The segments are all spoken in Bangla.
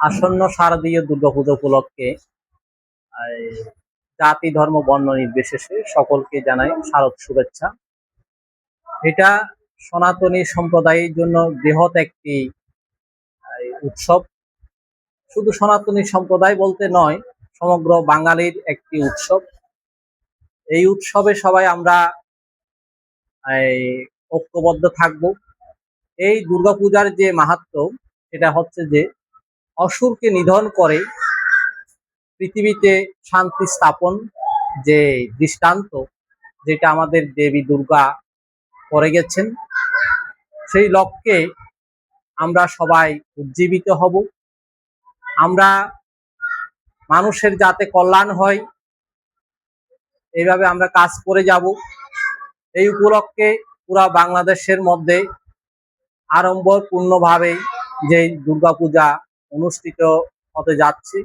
আসন্ন শারদীয় দুর্গাপূজা উপলক্ষে জাতি ধর্ম বর্ণ নির্বিশেষে সকলকে জানাই শারদ শুভেচ্ছা। এটা সনাতনী সম্প্রদায়ের জন্য বৃহৎ একটি উৎসব। শুধু সনাতনী সম্প্রদায় বলতে নয়, সমগ্র বাঙালির একটি উৎসব। এই উৎসবে সবাই আমরা ঐক্যবদ্ধ থাকব। এই দুর্গাপূজার যে মাহাত্ম্য, সেটা হচ্ছে যে অসুরকে নিধন করে পৃথিবীতে শান্তি স্থাপন যে দৃষ্টান্ত, যেটা আমাদের দেবী দুর্গা করে গেছেন, সেই লক্ষ্যে আমরা সবাই উজ্জীবিত হব। আমরা মানুষের যাতে কল্যাণ হয়, এইভাবে আমরা কাজ করে যাব। এই উপলক্ষে পুরা বাংলাদেশের মধ্যে আড়ম্বরপূর্ণভাবে যে দুর্গাপূজা অনুষ্ঠিত হতে যাচ্ছে,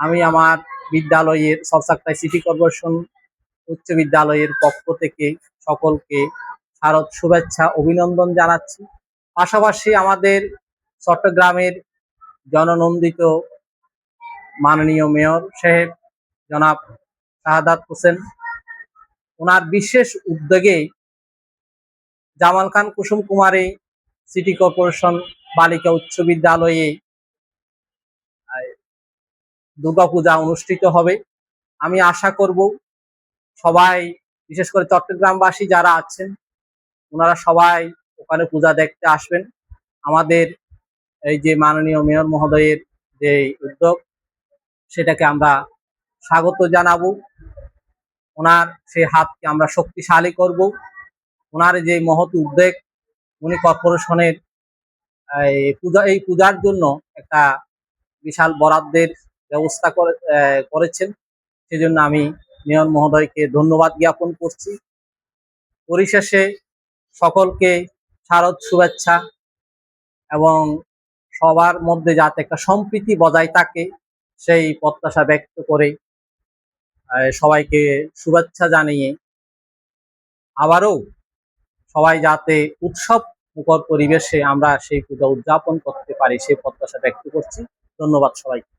আমি আমার বিদ্যালয়ের সরসাকটাই সিটি কর্পোরেশন উচ্চ বিদ্যালয়ের পক্ষ থেকে সকলকে শারদ শুভেচ্ছা অভিনন্দন জানাচ্ছি। পাশাপাশি আমাদের চট্টগ্রামের জননন্দিত মাননীয় মেয়র সাহেব জনাব শাহাদাত হোসেন, ওনার বিশেষ উদ্যোগে জামাল খান কুসুম কুমারী সিটি কর্পোরেশন বালিকা উচ্চ বিদ্যালয়ে দুর্গাপূজা অনুষ্ঠিত হবে। আমি আশা করব সবাই, বিশেষ করে চট্টগ্রামবাসী যারা আছেন, ওনারা সবাই ওখানে পূজা দেখতে আসবেন। আমাদের এই যে মাননীয় মেয়র মহোদয়ের যে উদ্যোগ, সেটাকে আমরা স্বাগত জানাবো। ওনার সেই হাতকে আমরা শক্তিশালী করব। ওনার যে মহৎ উদ্যোগ, উনি কর্পোরেশনের এই পূজার জন্য একটা বিশাল বরাদ্দের ব্যবস্থা করেছেন। সেজন্য আমি মেয়র মহোদয়কে ধন্যবাদ জ্ঞাপন করছি। পরিশেষে সকলকে শারদ শুভেচ্ছা এবং সবার মধ্যে যাতে একটা সম্প্রীতি বজায় থাকে, সেই প্রত্যাশা ব্যক্ত করে সবাইকে শুভেচ্ছা জানিয়ে আবারও সবাই যাতে উৎসব মুখর পরিবেশে আমরা সেই পূজা উদযাপন করতে পারি, সেই প্রত্যাশা ব্যক্ত করছি। ধন্যবাদ সবাইকে।